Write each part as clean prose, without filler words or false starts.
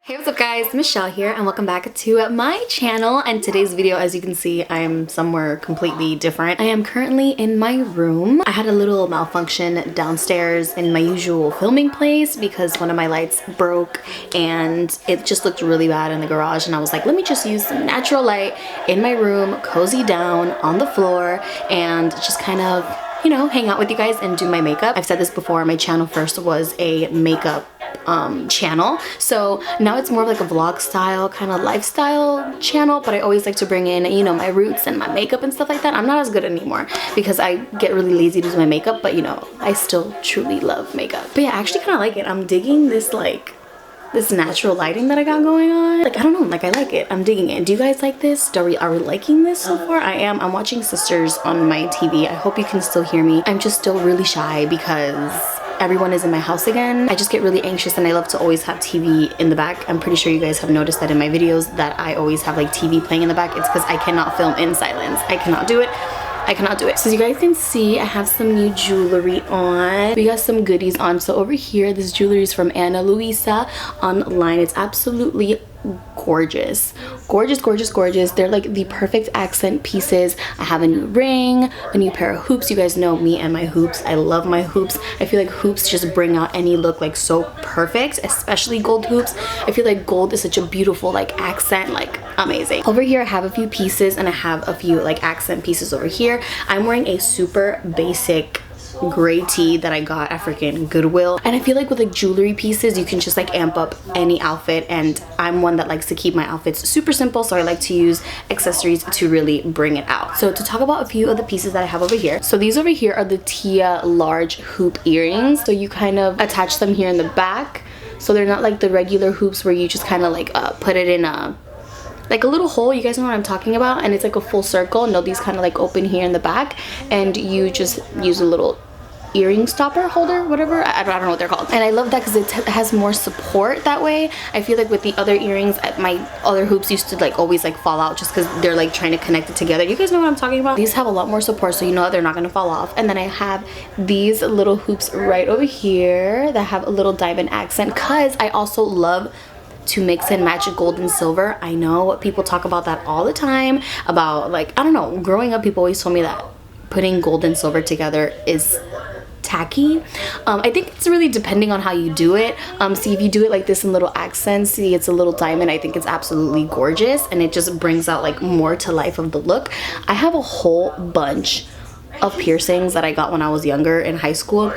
Hey, what's up guys, Michelle here and welcome back to my channel. And today's video, as you can see, I'm somewhere completely different. I am currently in my room. I had a little malfunction downstairs in my usual filming place because one of my lights broke and it just looked really bad in the garage, and I was like, let me just use some natural light in my room, cozy down on the floor, and just kind of, you know, hang out with you guys and do my makeup. I've said this before, my channel first was a makeup channel, so now it's more of like a vlog style kind of lifestyle channel, but I always like to bring in, you know, my roots and my makeup and stuff like that. I'm not as good anymore because I get really lazy to do my makeup, but you know, I still truly love makeup. But yeah, I actually kind of like it. I'm digging this, like, this natural lighting that I got going on. Like, I don't know, like, I like it. I'm digging it. Do you guys like this? Are we liking this so far? I am. I'm watching Sisters on my TV. I hope you can still hear me. I'm just still really shy because everyone is in my house again. I just get really anxious and I love to always have TV in the back. I'm pretty sure you guys have noticed that in my videos that I always have like TV playing in the back. It's because I cannot film in silence. I cannot do it. I cannot do it. So as you guys can see, I have some new jewelry on. We got some goodies on. So over here, this jewelry is from Luisa online. It's absolutely gorgeous. Gorgeous, gorgeous, gorgeous. They're like the perfect accent pieces. I have a new ring, a new pair of hoops. You guys know me and my hoops. I love my hoops. I feel like hoops just bring out any look like so perfect, especially gold hoops. I feel like gold is such a beautiful like accent, like amazing. Over here I have a few pieces and I have a few like accent pieces over here. I'm wearing a super basic gray tee that I got at freaking Goodwill, and I feel like with like jewelry pieces you can just like amp up any outfit, and I'm one that likes to keep my outfits super simple, so I like to use accessories to really bring it out. So to talk about a few of the pieces that I have over here, so these over here are the Tia large hoop earrings. So you kind of attach them here in the back, so they're not like the regular hoops where you just kind of like put it in a like a little hole. You guys know what I'm talking about, and it's like a full circle. No, these kind of like open here in the back and you just use a little earring stopper holder, whatever. I don't know what they're called, and I love that because it has more support that way. I feel like with the other earrings, my other hoops used to like always like fall out just because they're like trying to connect it together. You guys know what I'm talking about? These have a lot more support, so you know that they're not going to fall off. And then I have these little hoops right over here that have a little diamond accent because I also love to mix and match gold and silver. I know people talk about that all the time, about like, I don't know, growing up people always told me that putting gold and silver together is tacky. I think it's really depending on how you do it. See, if you do it like this in little accents, see it's a little diamond, I think it's absolutely gorgeous and it just brings out like more to life of the look. I have a whole bunch of piercings that I got when I was younger in high school.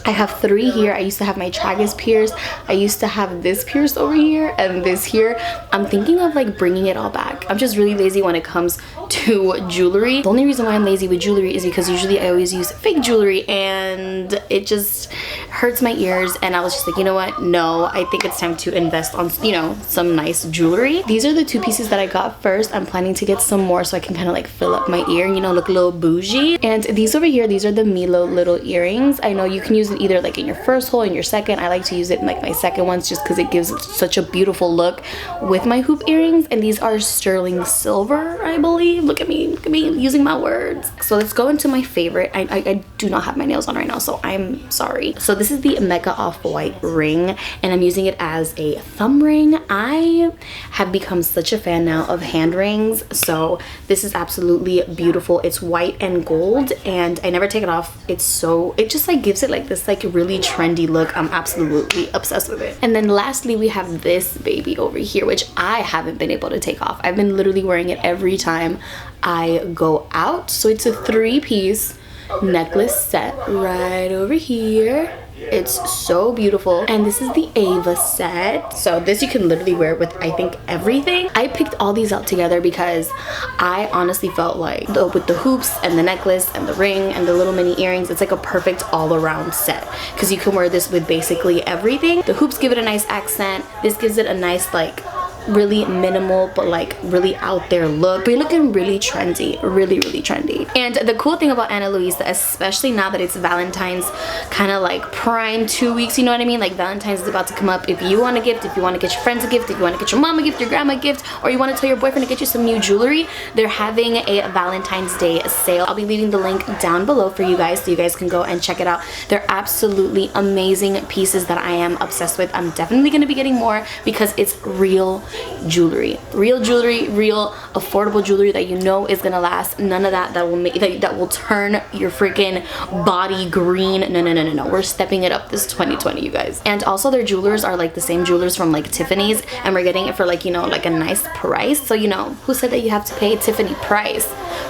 I have 3 here. I used to have my tragus pierced. I used to have this pierced over here and this here. I'm thinking of like bringing it all back. I'm just really lazy when it comes to jewelry. The only reason why I'm lazy with jewelry is because usually I always use fake jewelry and it just hurts my ears, and I was just like, you know what, no, I think it's time to invest on, you know, some nice jewelry. These are the 2 pieces that I got first. I'm planning to get some more so I can kind of like fill up my ear, you know, look a little bougie. And these over here, these are the MILO little earrings. I know you can use it either like in your first hole, in your second. I like to use it in like my second ones just because it gives such a beautiful look with my hoop earrings. And these are sterling silver, I believe. Look at me using my words. So let's go into my favorite. I do not have my nails on right now, so I'm sorry. So this is the MECCA off-white ring and I'm using it as a thumb ring. I have become such a fan now of hand rings, so this is absolutely beautiful. It's white and gold and I never take it off. It just like gives it like this like really trendy look. I'm absolutely obsessed with it. And then lastly we have this baby over here, which I haven't been able to take off. I've been literally wearing it every time I go out. So it's a 3-piece necklace set right over here. It's so beautiful, and this is the Ava set. So this you can literally wear with I think everything. I picked all these out together because I honestly felt like with the hoops and the necklace and the ring and the little mini earrings, it's like a perfect all-around set because you can wear this with basically everything. The hoops give it a nice accent. This gives it a nice like really minimal but like really out there look. We're looking really trendy, really trendy. And the cool thing about Ana Luisa, especially now that it's Valentine's kind of like prime 2 weeks, you know what I mean? Like Valentine's is about to come up. If you want a gift, if you want to get your friends a gift, if you want to get your mom a gift, your grandma a gift, or you want to tell your boyfriend to get you some new jewelry, they're having a Valentine's Day sale. I'll be leaving the link down below for you guys so you guys can go and check it out. They're absolutely amazing pieces that I am obsessed with. I'm definitely going to be getting more because it's real jewelry, real affordable jewelry that you know is gonna last. None of that will make that will turn your freaking body green. No, we're stepping it up this 2020, you guys. And also their jewelers are like the same jewelers from like Tiffany's, and we're getting it for like, you know, like a nice price. So you know, who said that you have to pay Tiffany price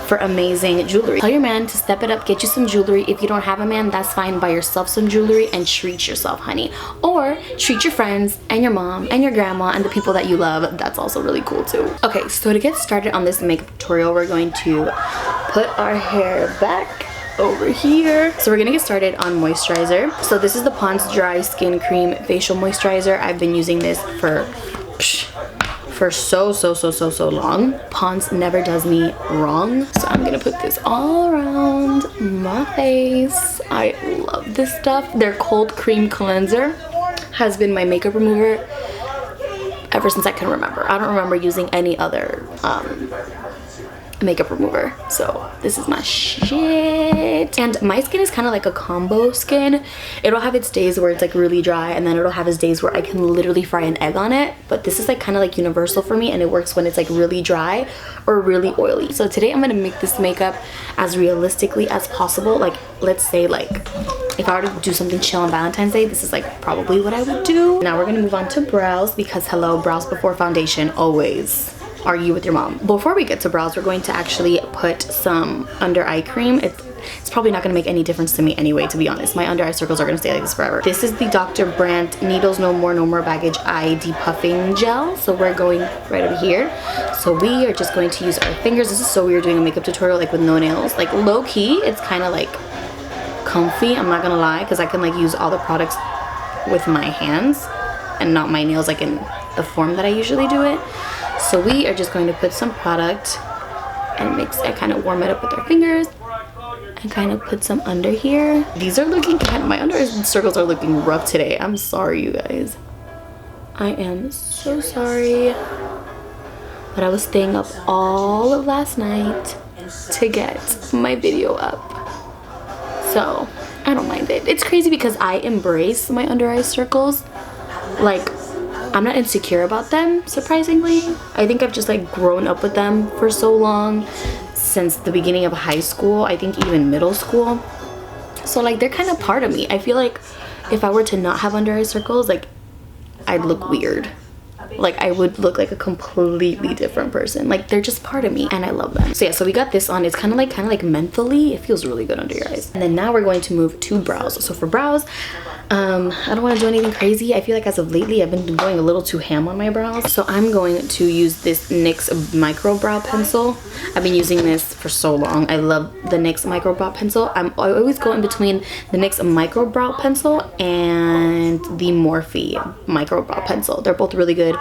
for amazing jewelry? Tell your man to step it up, get you some jewelry. If you don't have a man, that's fine. Buy yourself some jewelry and treat yourself, honey. Or treat your friends and your mom and your grandma and the people that you love. That's also really cool too. Okay, so to get started on this makeup tutorial, we're going to put our hair back over here. So we're gonna get started on moisturizer. So this is the Pond's Dry Skin Cream Facial Moisturizer. I've been using this for so long. Pond's never does me wrong. So I'm gonna put this all around my face. I love this stuff. Their Cold Cream Cleanser has been my makeup remover ever since I can remember. I don't remember using any other makeup remover, so this is my shit. And my skin is kind of like a combo skin. It'll have its days where it's like really dry, and then it'll have its days where I can literally fry an egg on it. But this is like kind of like universal for me, and it works when it's like really dry or really oily. So today I'm gonna make this makeup as realistically as possible. Like, let's say like if I were to do something chill on Valentine's Day, this is like probably what I would do. Now we're gonna move on to brows, because hello, brows before foundation, always. Argue with your mom. Before we get to brows, we're going to actually put some under eye cream. It's probably not going to make any difference to me anyway, to be honest. My under eye circles are going to stay like this forever. This is the Dr. Brandt Needles No More Baggage Eye Depuffing Gel. So we're going right over here. So we are just going to use our fingers. This is so weird doing a makeup tutorial like with no nails. Like low key, it's kind of like comfy, I'm not gonna lie, because I can like use all the products with my hands and not my nails like in the form that I usually do it. So we are just going to put some product and mix it, kind of warm it up with our fingers, and kind of put some under here. These are looking my under eye circles are looking rough today. I'm sorry, you guys. I am so sorry. But I was staying up all of last night to get my video up. So I don't mind it. It's crazy because I embrace my under eye circles. Like, I'm not insecure about them, surprisingly. I think I've just like grown up with them for so long, since the beginning of high school, I think even middle school. So like they're kind of part of me. I feel like if I were to not have under eye circles, like I'd look weird. Like I would look like a completely different person. Like they're just part of me and I love them. So yeah, so we got this on. It's kind of like mentally, it feels really good under your eyes. And then now we're going to move to brows. So for brows, I don't want to do anything crazy. I feel like as of lately I've been going a little too ham on my brows. So I'm going to use this NYX micro brow pencil. I've been using this for so long. I love the NYX micro brow pencil. I always go in between the NYX micro brow pencil and the Morphe micro brow pencil. They're both really good.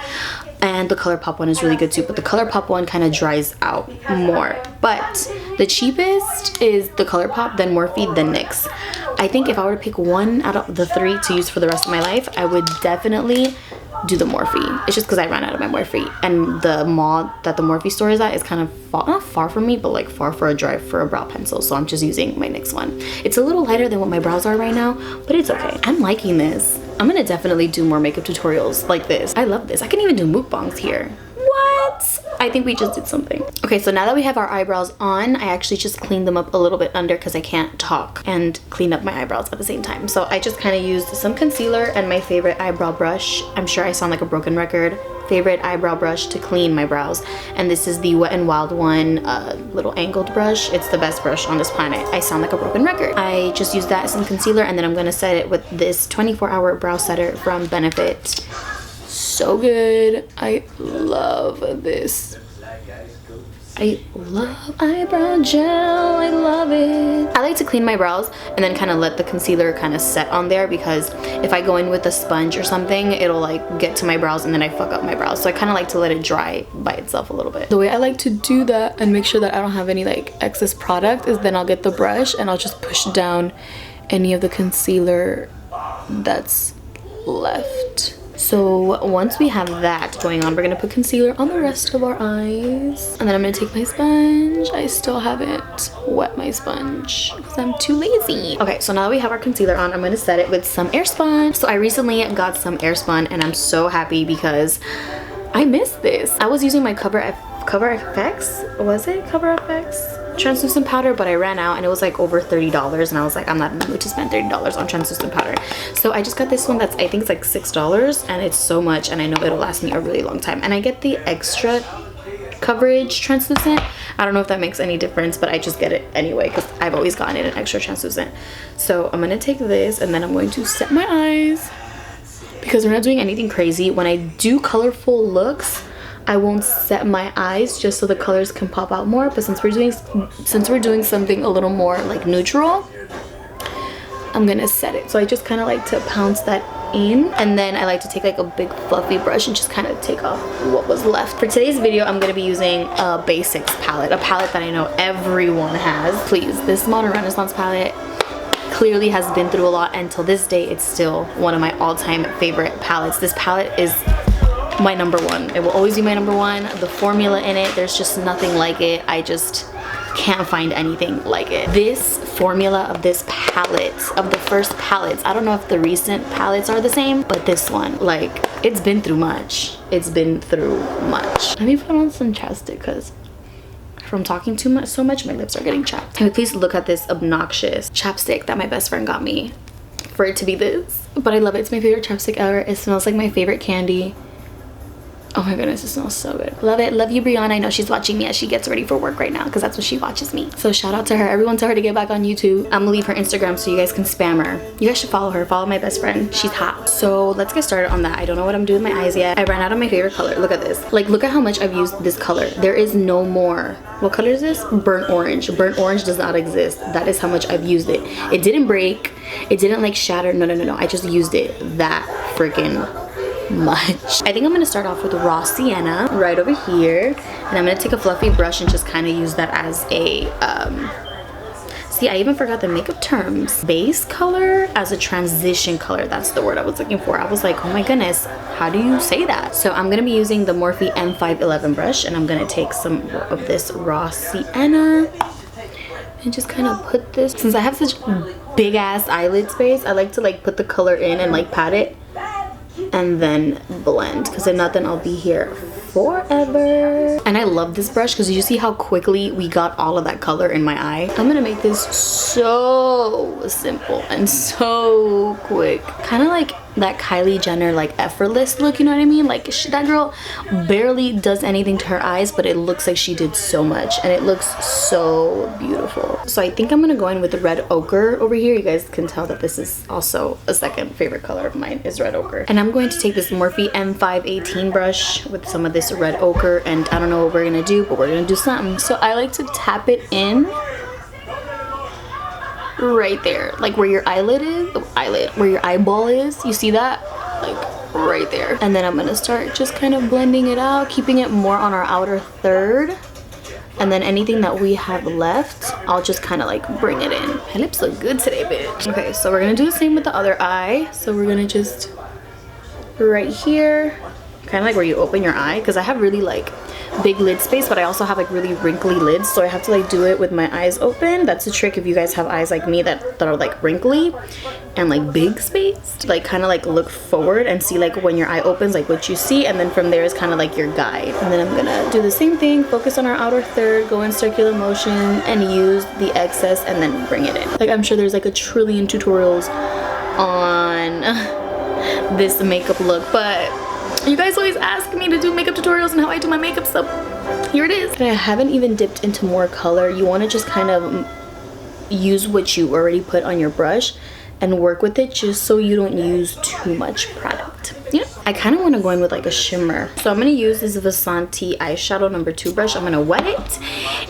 And the ColourPop one is really good too, but the ColourPop one kind of dries out more. But the cheapest is the ColourPop, then Morphe, then NYX. I think if I were to pick one out of the three to use for the rest of my life, I would definitely do the Morphe. It's just because I ran out of my Morphe, and the mall that the Morphe store is at is kind of not far from me, but like far for a drive for a brow pencil. So I'm just using my NYX one. It's a little lighter than what my brows are right now, but it's okay. I'm liking this. I'm gonna definitely do more makeup tutorials like this. I love this. I can even do mukbangs here. What? I think we just did something. Okay, so now that we have our eyebrows on, I actually just cleaned them up a little bit under because I can't talk and clean up my eyebrows at the same time. So I just kind of used some concealer and my favorite eyebrow brush. I'm sure I sound like a broken record. Favorite eyebrow brush to clean my brows, and this is the Wet n Wild one little angled brush. It's the best brush on this planet. I sound like a broken record. I just used that as some concealer, and then I'm gonna set it with this 24-hour brow setter from Benefit. So good. I love this. I love eyebrow gel. I love it. I like to clean my brows and then kind of let the concealer kind of set on there, because if I go in with a sponge or something, it'll like get to my brows and then I fuck up my brows. So I kind of like to let it dry by itself a little bit. The way I like to do that and make sure that I don't have any like excess product is then I'll get the brush and I'll just push down any of the concealer that's left. So once we have that going on, we're gonna put concealer on the rest of our eyes, and then I'm gonna take my sponge. I still haven't wet my sponge because I'm too lazy. Okay, so now that we have our concealer on, I'm gonna set it with some Airspun. So I recently got some Airspun and I'm so happy because I missed this. I was using my Cover FX, was it Cover FX? Translucent powder, but I ran out and it was like over $30 and I was like, I'm not in the mood to spend $30 on translucent powder. So I just got this one that's, I think it's like $6, and it's so much and I know it'll last me a really long time. And I get the extra coverage translucent. I don't know if that makes any difference, but I just get it anyway because I've always gotten it in extra translucent. So I'm gonna take this and then I'm going to set my eyes, because we're not doing anything crazy. When I do colorful looks, I won't set my eyes just so the colors can pop out more, but since we're doing something a little more like neutral, I'm gonna set it. So I just kind of like to pounce that in, and then I like to take like a big fluffy brush and just kind of take off what was left. For today's video, I'm gonna be using a Basics palette, a palette that I know everyone has. Please, this Modern Renaissance palette clearly has been through a lot, and till this day it's still one of my all-time favorite palettes. This palette is my number one. It will always be my number one. The formula in it, there's just nothing like it. I just can't find anything like it. This formula of this palette, of the first palettes, I don't know if the recent palettes are the same, but this one, like, it's been through much. It's been through much. Let me put on some chapstick because from talking too much, so much, my lips are getting chapped. Can we please look at this obnoxious chapstick that my best friend got me for it to be this? But I love it. It's my favorite chapstick ever. It smells like my favorite candy. Oh my goodness, it smells so good. Love it. Love you, Brianna. I know she's watching me as she gets ready for work right now because that's when she watches me. So shout out to her. Everyone tell her to get back on YouTube. I'm gonna leave her Instagram so you guys can spam her. You guys should follow her. Follow my best friend. She's hot. So let's get started on that. I don't know what I'm doing with my eyes yet. I ran out of my favorite color. Look at this. Like, look at how much I've used this color. There is no more. What color is this? Burnt orange. Burnt orange does not exist. That is how much I've used it. It didn't break. It didn't like shatter. No. I just used it that freaking much. I think I'm gonna start off with raw sienna right over here, and I'm gonna take a fluffy brush and just kind of use that as a see, I even forgot the makeup terms. Base color as a transition color. That's the word I was looking for. I was like, oh my goodness, how do you say that? So I'm gonna be using the Morphe M511 brush, and I'm gonna take some of this raw sienna and just kind of put this, since I have such big ass eyelid space, I like to like put the color in and like pat it and then blend, because if not, then I'll be here forever. And I love this brush because you see how quickly we got all of that color in my eye. I'm gonna make this so simple and so quick, kind of like that Kylie Jenner like effortless look, you know what I mean? Like that girl barely does anything to her eyes, but it looks like she did so much and it looks so beautiful. So I think I'm gonna go in with the red ochre over here. You guys can tell that this is also a second favorite color of mine, is red ochre. And I'm going to take this Morphe M518 brush with some of this red ochre, and I don't know what we're gonna do, but we're gonna do something. So I like to tap it in right there, like where your eyelid is, where your eyeball is. You see that? Like right there. And then I'm gonna start just kind of blending it out, keeping it more on our outer third. And then anything that we have left, I'll just kind of like bring it in. My lips look good today, bitch. Okay, so we're gonna do the same with the other eye. So we're gonna just right here, kind of like where you open your eye, because I have really like big lid space, but I also have like really wrinkly lids, so I have to like do it with my eyes open. That's a trick if you guys have eyes like me that are like wrinkly and like big spaced. Like kind of like look forward and see like when your eye opens, like what you see, and then from there is kind of like your guide. And then I'm gonna do the same thing, focus on our outer third, go in circular motion and use the excess and then bring it in. Like I'm sure there's like a trillion tutorials on this makeup look, but you guys always ask me to do makeup tutorials and how I do my makeup, so here it is. And I haven't even dipped into more color. You want to just kind of use what you already put on your brush and work with it just so you don't use too much product. but you know, I kind of want to go in with like a shimmer. So I'm going to use this Valentine eyeshadow number 2 brush. I'm going to wet it,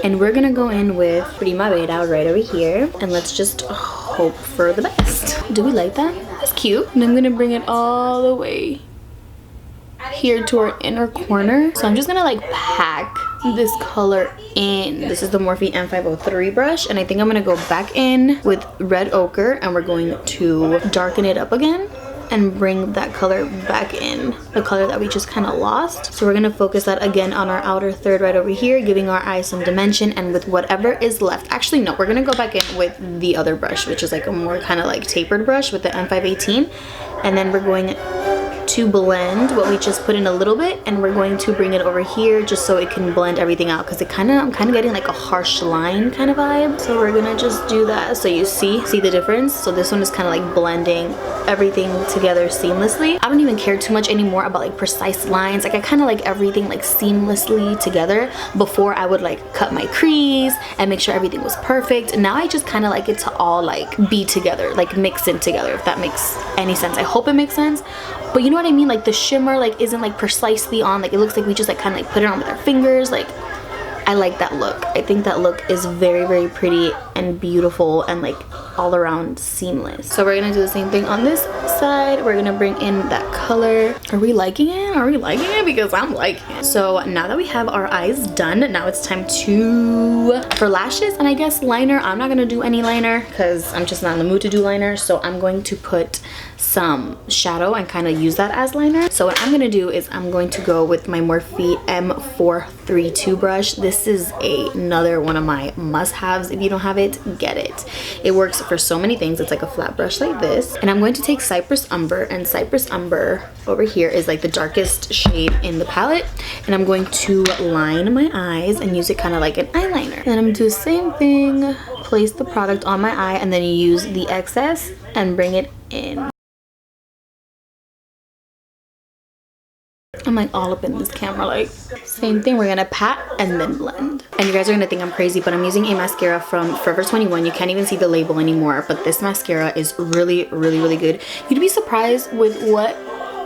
and we're going to go in with Primavera right over here, and let's just hope for the best. Do we like that? That's cute. And I'm going to bring it all the way here to our inner corner. So I'm just gonna like pack this color in. This is the Morphe M503 brush, and I think I'm gonna go back in with red ochre, and we're going to darken it up again and bring that color back in, the color that we just kind of lost. So we're gonna focus that again on our outer third right over here, giving our eyes some dimension, and with whatever is left. Actually no, we're gonna go back in with the other brush, which is like a more kind of like tapered brush with the M518, and then we're going to blend what we just put in a little bit, and we're going to bring it over here just so it can blend everything out, because I'm kind of getting like a harsh line kind of vibe. So we're gonna just do that so you see the difference. So this one is kind of like blending everything together seamlessly. I don't even care too much anymore about like precise lines. Like I kind of like everything like seamlessly together. Before I would like cut my crease and make sure everything was perfect. Now I just kind of like it to all like be together, like mix in together, if that makes any sense. I hope it makes sense. But you know what I mean? Like the shimmer like isn't like precisely on. Like it looks like we just like kind of like put it on with our fingers. Like I like that look. I think that look is very, very pretty and beautiful and like all around seamless. So we're gonna do the same thing on this side. We're gonna bring in that color. Are we liking it? Are we liking it? Because I'm liking it. So now that we have our eyes done, now it's time for lashes and I guess liner. I'm not gonna do any liner because I'm just not in the mood to do liner. So I'm going to put some shadow and kind of use that as liner. So what I'm gonna do is I'm going to go with my Morphe M432 brush. This is another one of my must-haves. If you don't have it, get it. It works for so many things. It's like a flat brush like this, and I'm going to take Cypress Umber, and Cypress Umber over here is like the darkest shade in the palette, and I'm going to line my eyes and use it kind of like an eyeliner. And I'm gonna do the same thing, place the product on my eye, and then use the excess and bring it in. I'm like all up in this camera, like same thing. We're gonna pat and then blend. And you guys are gonna think I'm crazy, but I'm using a mascara from Forever 21. You can't even see the label anymore, but this mascara is really, really, really good. You'd be surprised with what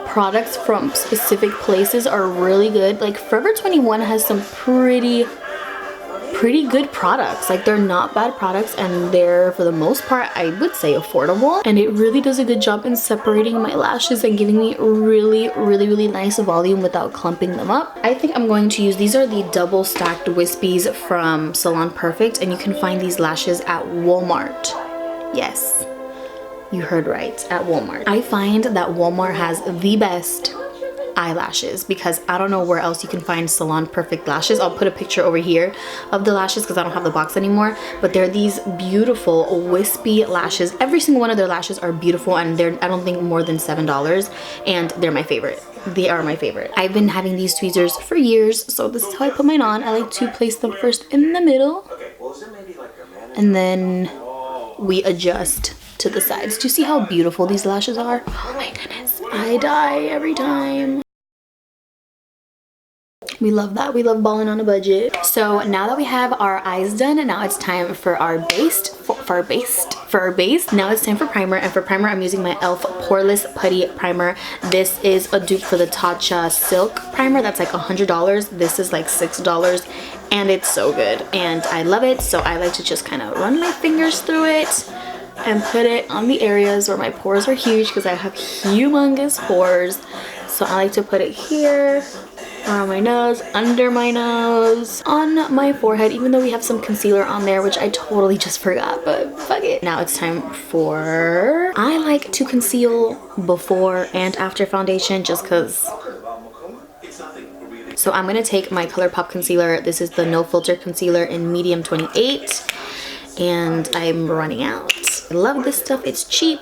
products from specific places are really good. Like Forever 21 has some pretty good products. Like they're not bad products, and they're for the most part I would say affordable, and it really does a good job in separating my lashes and giving me really, really, really nice volume without clumping them up. I think I'm going to use, these are the double stacked wispies from Salon Perfect, and you can find these lashes at Walmart. Yes, you heard right, at Walmart. I find that Walmart has the best eyelashes because I don't know where else you can find Salon Perfect lashes. I'll put a picture over here of the lashes because I don't have the box anymore, but they're these beautiful wispy lashes. Every single one of their lashes are beautiful, and they're I don't think more than $7, and they're my favorite. They are my favorite. I've been having these tweezers for years, so this is how I put mine on. I like to place them first in the middle, and then we adjust to the sides. Do you see how beautiful these lashes are? Oh my goodness, I die every time. We love that. We love balling on a budget. So now that we have our eyes done, now it's time for our base. Now it's time for primer, and for primer I'm using my e.l.f. Poreless Putty Primer. This is a dupe for the Tatcha Silk Primer. That's like $100. This is like $6, and it's so good, and I love it. So I like to just kind of run my fingers through it and put it on the areas where my pores are huge, because I have humongous pores. So I like to put it here, around my nose, under my nose, on my forehead, even though we have some concealer on there, which I totally just forgot, but fuck it. Now it's time for, I like to conceal before and after foundation just because. So I'm gonna take my ColourPop concealer. This is the No Filter concealer in medium 28, and I'm running out. I love this stuff. It's cheap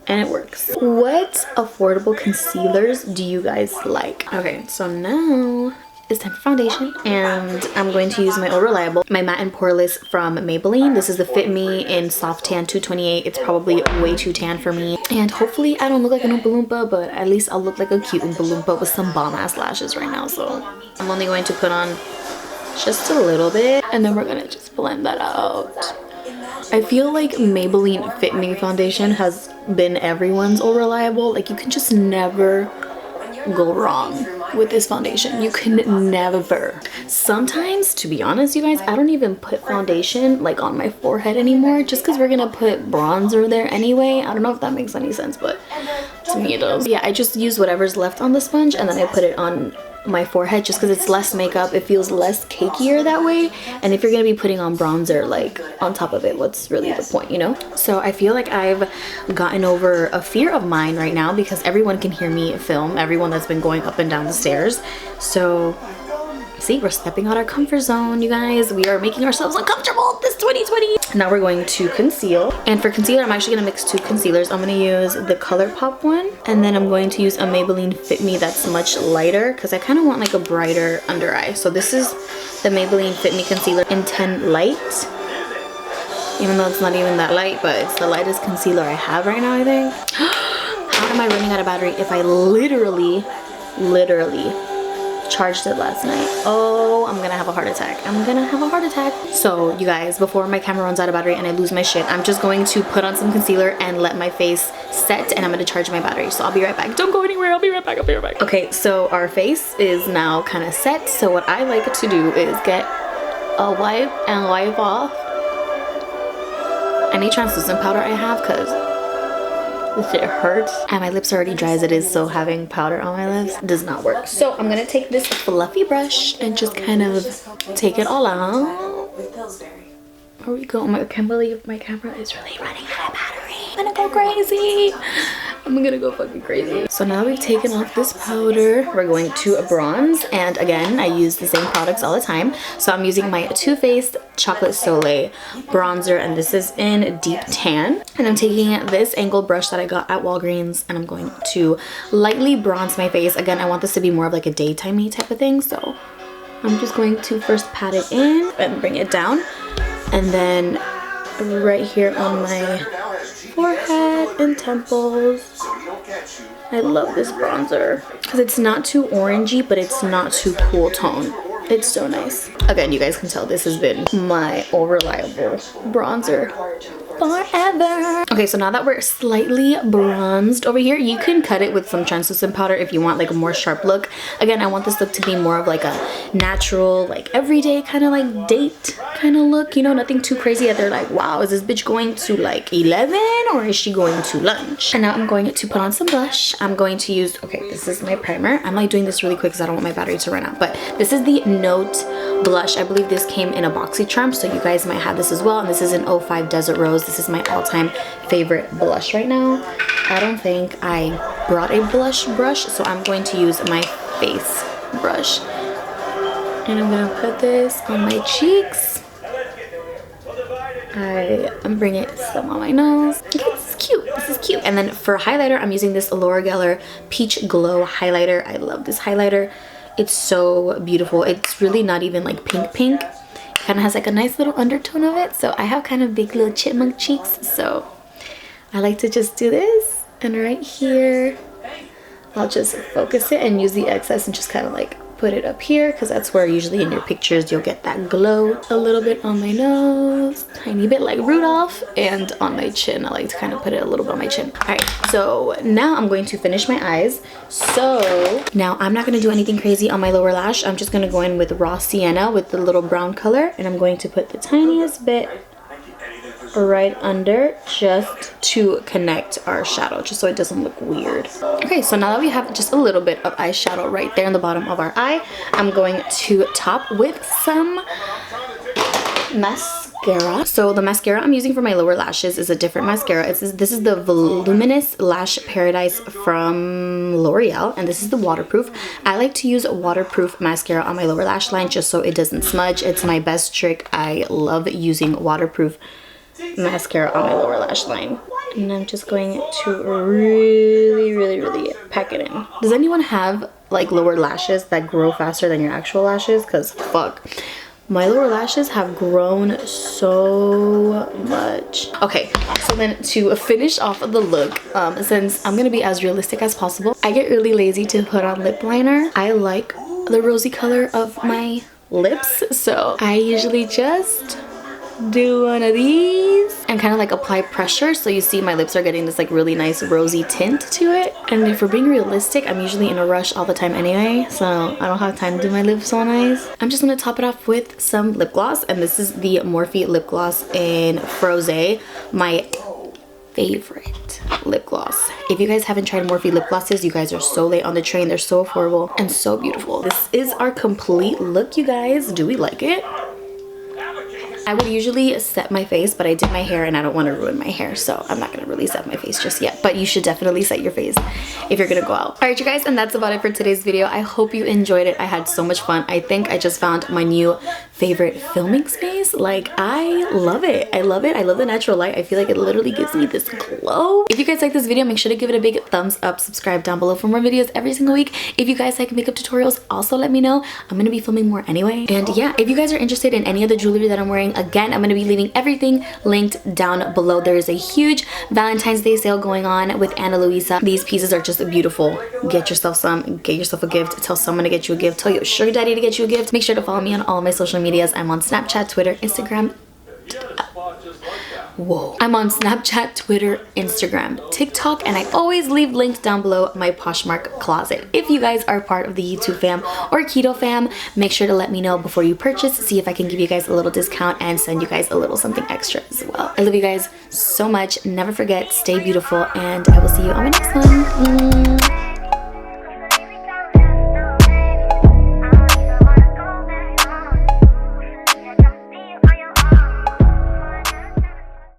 and it works. What affordable concealers do you guys like? Okay, so now it's time for foundation, and I'm going to use my old reliable, my matte and poreless from Maybelline. This is the Fit Me in Soft Tan 228. It's probably way too tan for me, and hopefully I don't look like an Oompa Loompa, but at least I'll look like a cute Oompa Loompa with some bomb ass lashes right now. So I'm only going to put on just a little bit, and then we're gonna just blend that out. I feel like Maybelline Fit Me foundation has been everyone's all reliable. Like, you can just never go wrong with this foundation. You can never. Sometimes, to be honest, you guys, I don't even put foundation like on my forehead anymore, just because we're gonna put bronzer there anyway. I don't know if that makes any sense, but to me it does. Yeah, I just use whatever's left on the sponge and then I put it on my forehead just because it's less makeup. It feels less cakier that way, and if you're gonna be putting on bronzer like on top of it, what's really the point, you know? So I feel like I've gotten over a fear of mine right now because everyone can hear me film, everyone that's been going up and down the stairs. So see, we're stepping out our comfort zone, you guys. We are making ourselves uncomfortable this 2020. Now we're going to conceal. And for concealer, I'm actually gonna mix two concealers. I'm gonna use the ColourPop one, and then I'm going to use a Maybelline Fit Me that's much lighter because I kind of want like a brighter under eye. So this is the Maybelline Fit Me Concealer in 10 Light. Even though it's not even that light, but it's the lightest concealer I have right now, I think. How am I running out of battery if I literally charged it last night? Oh, I'm gonna have a heart attack. I'm gonna have a heart attack. So you guys, before my camera runs out of battery and I lose my shit, I'm just going to put on some concealer and let my face set, and I'm gonna charge my battery. So I'll be right back. Don't go anywhere. I'll be right back. I'll be right back. Okay, so our face is now kind of set. So what I like to do is get a wipe and wipe off any translucent powder I have, because this shit hurts and my lips are already dry as it is, so having powder on my lips does not work. So I'm gonna take this fluffy brush and just kind of take it all out. There we go. I can't believe my camera is really running out of battery. I'm gonna go crazy. I'm gonna go fucking crazy. So now we've taken off this powder, we're going to bronze. And again, I use the same products all the time. So I'm using my Too Faced Chocolate Soleil bronzer, and this is in Deep Tan. And I'm taking this angled brush that I got at Walgreens, and I'm going to lightly bronze my face. Again, I want this to be more of like a daytimey type of thing. So I'm just going to first pat it in and bring it down. And then right here on my forehead and temples. I love this bronzer because it's not too orangey, but it's not too cool tone. It's so nice. Again, you guys can tell this has been my all reliable bronzer forever. Okay, so now that we're slightly bronzed over here, you can cut it with some translucent powder if you want like a more sharp look. Again, I want this look to be more of like a natural, like everyday kind of like date kind of look, you know, nothing too crazy that they're like, wow, is this bitch going to like 11 or is she going to lunch? And now I'm going to put on some blush. I'm going to use, okay, this is my primer. I'm like doing this really quick because I don't want my battery to run out, but this is the Note blush. I believe this came in a BoxyCharm, so you guys might have this as well. And this is an 05 Desert Rose. This is my all-time favorite blush right now. I don't think I brought a blush brush, so I'm going to use my face brush. And I'm gonna put this on my cheeks. I'm bringing some on my nose. Okay, this is cute. This is cute. And then for highlighter, I'm using this Laura Geller Peach Glow highlighter. I love this highlighter. It's so beautiful. It's really not even like pink. It kind of has like a nice little undertone of it. So I have kind of big little chipmunk cheeks. So I like to just do this. And right here, I'll just focus it and use the excess and just kind of like put it up here, because that's where usually in your pictures you'll get that glow. A little bit on my nose, tiny bit like Rudolph, and on my chin. I like to kind of put it a little bit on my chin. All right, so now I'm going to finish my eyes. So now I'm not going to do anything crazy on my lower lash. I'm just going to go in with raw sienna with the little brown color, and I'm going to put the tiniest bit right under just to connect our shadow, just so it doesn't look weird. Okay, so now that we have just a little bit of eyeshadow right there in the bottom of our eye, I'm going to top with some mascara. So the mascara I'm using for my lower lashes is a different mascara. This is the Voluminous Lash Paradise from L'Oreal, and this is the waterproof. I like to use waterproof mascara on my lower lash line just so it doesn't smudge. It's my best trick. I love using waterproof mascara on my lower lash line. And I'm just going to really pack it in. Does anyone have like lower lashes that grow faster than your actual lashes? Because fuck, my lower lashes have grown so much. Okay, so then to finish off the look, since I'm gonna be as realistic as possible, I get really lazy to put on lip liner. I like the rosy color of my lips, so I usually just do one of these and kind of like apply pressure, so you see my lips are getting this like really nice rosy tint to it. And if we're being realistic, I'm usually in a rush all the time anyway, so I don't have time to do my lips so nice. I'm just gonna top it off with some lip gloss, and this is the Morphe lip gloss in Froze, my favorite lip gloss. If you guys haven't tried Morphe lip glosses, you guys are so late on the train. They're so affordable and so beautiful. This is our complete look, you guys. Do we like it? I would usually set my face, but I did my hair and I don't want to ruin my hair, so I'm not going to really set my face just yet. But you should definitely set your face if you're going to go out. Alright you guys, and that's about it for today's video. I hope you enjoyed it. I had so much fun. I think I just found my new favorite filming space. Like, I love it. I love it. I love the natural light. I feel like it literally gives me this glow. If you guys like this video, make sure to give it a big thumbs up. Subscribe down below for more videos every single week. If you guys like makeup tutorials, also let me know. I'm going to be filming more anyway. And yeah, if you guys are interested in any of the jewelry that I'm wearing, again, I'm going to be leaving everything linked down below. There is a huge Valentine's Day sale going on with Luisa. These pieces are just beautiful. Get yourself some, get yourself a gift, tell someone to get you a gift, tell your sugar daddy to get you a gift. Make sure to follow me on all my social medias. I'm on Snapchat, Twitter, Instagram. Whoa. I'm on Snapchat, Twitter, Instagram, TikTok, and I always leave linked down below my Poshmark closet. If you guys are part of the YouTube fam or keto fam, make sure to let me know before you purchase, see if I can give you guys a little discount and send you guys a little something extra as well. I love you guys so much. Never forget, stay beautiful, and I will see you on my next one.